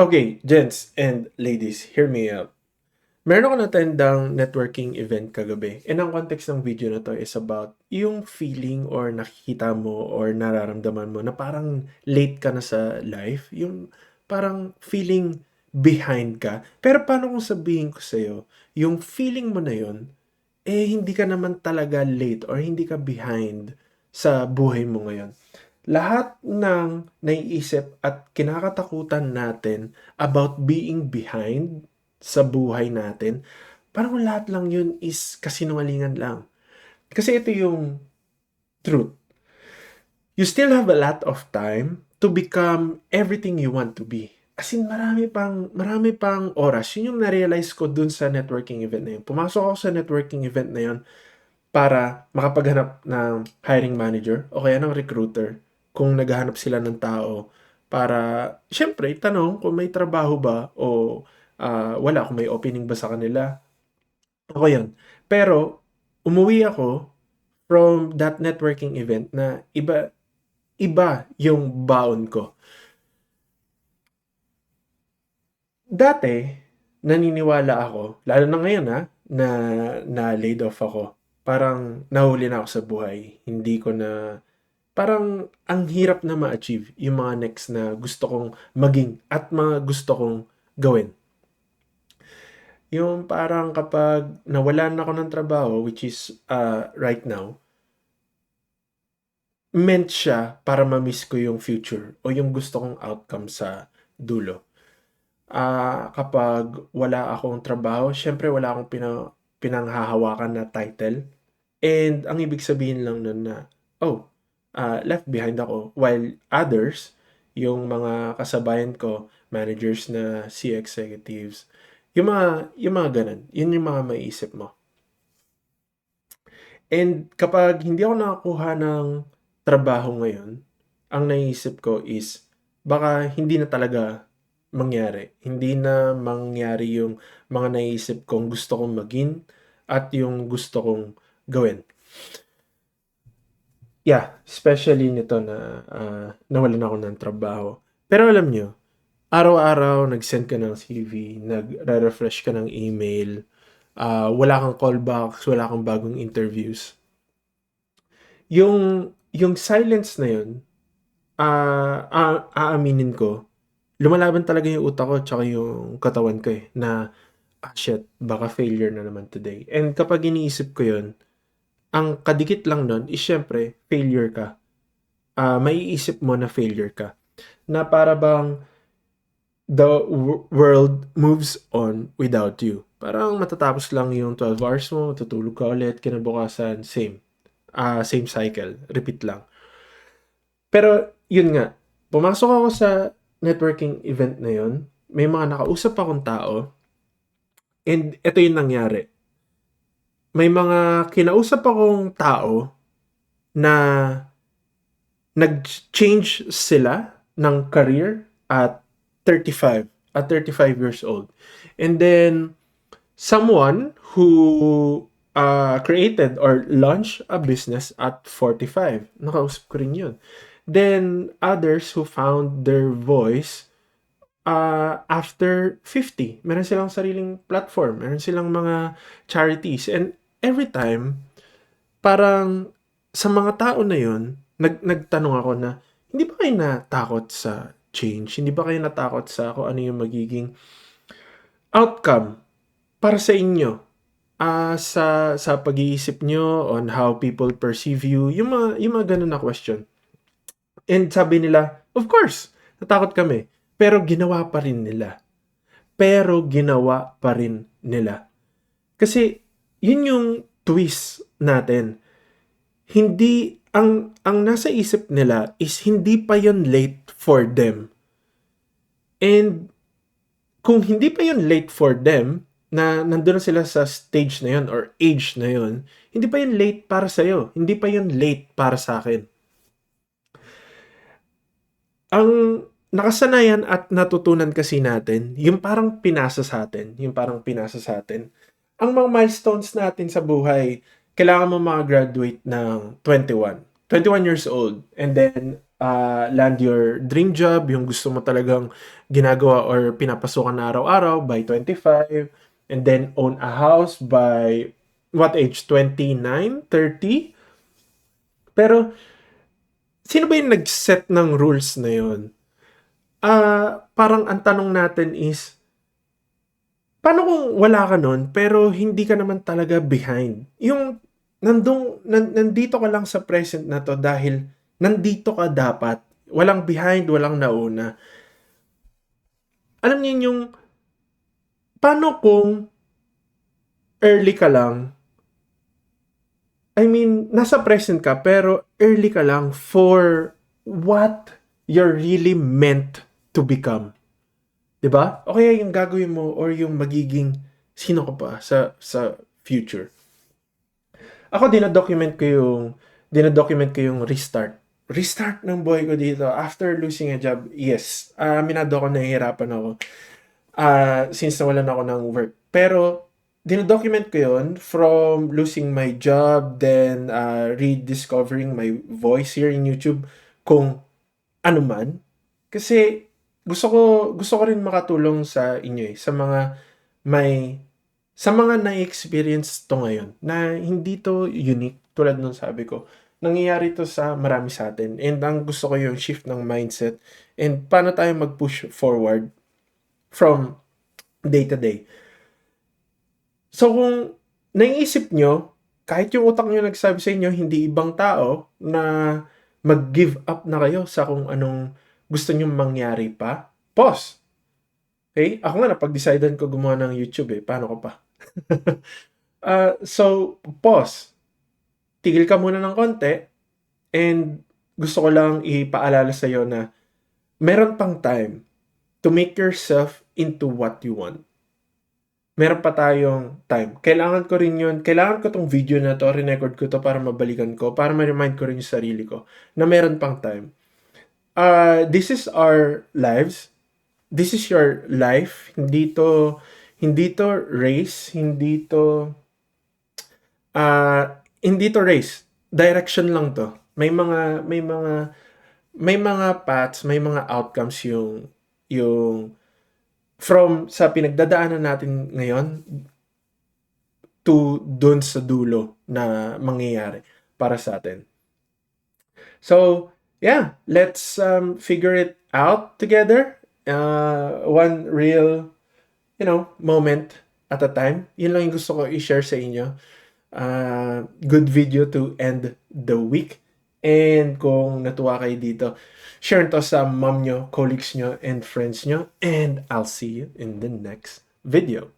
Okay, gents and ladies, hear me out. Meron ako natendang networking event kagabi. And ang context ng video na to is about yung feeling or nakikita mo or nararamdaman mo na parang late ka na sa life. Yung parang feeling behind ka. Pero paano kung sabihin ko sa'yo, yung feeling mo na yun, hindi ka naman talaga late or hindi ka behind sa buhay mo ngayon. Lahat ng naiisip at kinakatakutan natin about being behind sa buhay natin, parang lahat lang yun is kasinungalingan lang. Kasi ito yung truth. You still have a lot of time to become everything you want to be. As in, marami pang oras. Yun yung na-realize ko dun sa networking event na yun. Pumasok ako sa networking event na yun para makapaghanap ng hiring manager o kaya ng recruiter kung naghahanap sila ng tao para, syempre, tanong kung may trabaho ba o wala, kung may opening ba sa kanila. Ako yun. Pero, umuwi ako from that networking event na iba yung baon ko. Dati, naniniwala ako, lalo na ngayon na laid off ako. Parang nahuli na ako sa buhay. Hindi ko na parang ang hirap na ma-achieve yung mga next na gusto kong maging at mga gusto kong gawin. Yung parang kapag nawalan ako ng trabaho, which is right now, meant siya para ma-miss ko yung future o yung gusto kong outcome sa dulo. Kapag wala akong trabaho, syempre wala akong pinanghahawakan na title. And ang ibig sabihin lang nun na, oh, left behind ako. While others, yung mga kasabayan ko, managers na C-executives, yung mga ganun, yun yung mga maiisip mo. And kapag hindi ako nakakuha ng trabaho ngayon, ang naisip ko is, baka hindi na talaga mangyari. Hindi na mangyari yung mga naisip kong gusto kong maging at yung gusto kong gawin. Yeah, especially nito na nawalan ako ng trabaho. Pero alam nyo, araw-araw nag-send ka ng CV, nagre-refresh ka ng email, wala kang callbacks, wala kang bagong interviews. Yung silence na yun, aaminin ko, lumalaban talaga yung utak ko tsaka yung katawan ko na, shit, baka failure na naman today. And kapag iniisip ko yun, ang kadikit lang nun is syempre, failure ka. Maiisip mo na failure ka. Na para bang the world moves on without you. Parang matatapos lang yung 12 hours mo, tutulog ka ulit, kinabukasan, same. Same cycle, repeat lang. Pero yun nga, pumasok ako sa networking event na yun, may mga nakausap akong tao, and ito yung nangyari. May mga kinausap akong tao na nag-change sila ng career at 35, at 35 years old. And then, someone who created or launched a business at 45. Nakausap ko rin yun. Then, others who found their voice after 50. Meron silang sariling platform. Meron silang mga charities. And every time, parang sa mga tao na yun, nagtanong ako na, hindi ba kayo natakot sa change? Hindi ba kayo natakot sa kung ano yung magiging outcome para sa inyo? Sa pag-iisip nyo on how people perceive you, yung mga ganun na question. And sabi nila, of course, natakot kami. Pero ginawa pa rin nila. Kasi, yun yung twist natin. Hindi, ang nasa isip nila is hindi pa yon late for them. And, kung hindi pa yon late for them, na nandun na sila sa stage na yon or age na yon, hindi pa yun late para sa'yo. Hindi pa yun late para sa akin. Ang nakasanayan at natutunan kasi natin, yung parang pinasa sa atin, ang mga milestones natin sa buhay, kailangan mo mga graduate ng 21 years old. And then, land your dream job, yung gusto mo talagang ginagawa or pinapasukan na araw-araw by 25, and then own a house by what age? 29, 30? Pero sino ba yung nag-set ng rules na yun? Parang ang tanong natin is, paano kung wala ka nun, pero hindi ka naman talaga behind? Yung nandito ka lang sa present na to dahil nandito ka dapat. Walang behind, walang nauna. Alam niyo yung, paano kung early ka lang? I mean, nasa present ka, pero early ka lang for what you're really meant to become. 'Di ba? O kaya yung gagawin mo or yung magiging sino ka pa sa future. Ako dinadocument ko yung restart. Restart ng buhay ko dito after losing a job. Yes, aminado ako, nahihirapan ako. Since nawalan ako ng work. Pero dinodocument ko yun from losing my job, then rediscovering my voice here in YouTube, kung ano man. Kasi gusto ko rin makatulong sa inyo, sa mga may sa mga na-experience to ngayon na hindi to unique tulad nung sabi ko. Nangyayari to sa marami sa atin, and ang gusto ko yung shift ng mindset and paano tayo mag-push forward from day to day. So kung naiisip nyo, kahit yung utak nyo nagsabi sa inyo, hindi ibang tao, na mag-give up na kayo sa kung anong gusto nyo mangyari pa, pause. Okay? Ako nga, napag-decidean ko gumawa ng YouTube eh. Paano ko pa? So, pause. Tigil ka muna ng konti, and gusto ko lang ipaalala sa'yo na meron pang time to make yourself into what you want. Meron pa tayong time. Kailangan ko rin yun. Kailangan ko tong video na to, record ko to para mabalikan ko, para ma-remind ko rin yung sarili ko na meron pang time. This is our lives. This is your life. Hindi to race, hindi to race. Direction lang to. May mga paths, may mga outcomes yung from sa pinagdadaanan natin ngayon to dun sa dulo na mangyayari para sa atin. So, yeah, let's figure it out together. One real, moment at a time. Yun lang yung gusto ko i-share sa inyo. Good video to end the week. And kung natuwa kayo dito, share to sa mom nyo, colleagues nyo, and friends nyo. And I'll see you in the next video.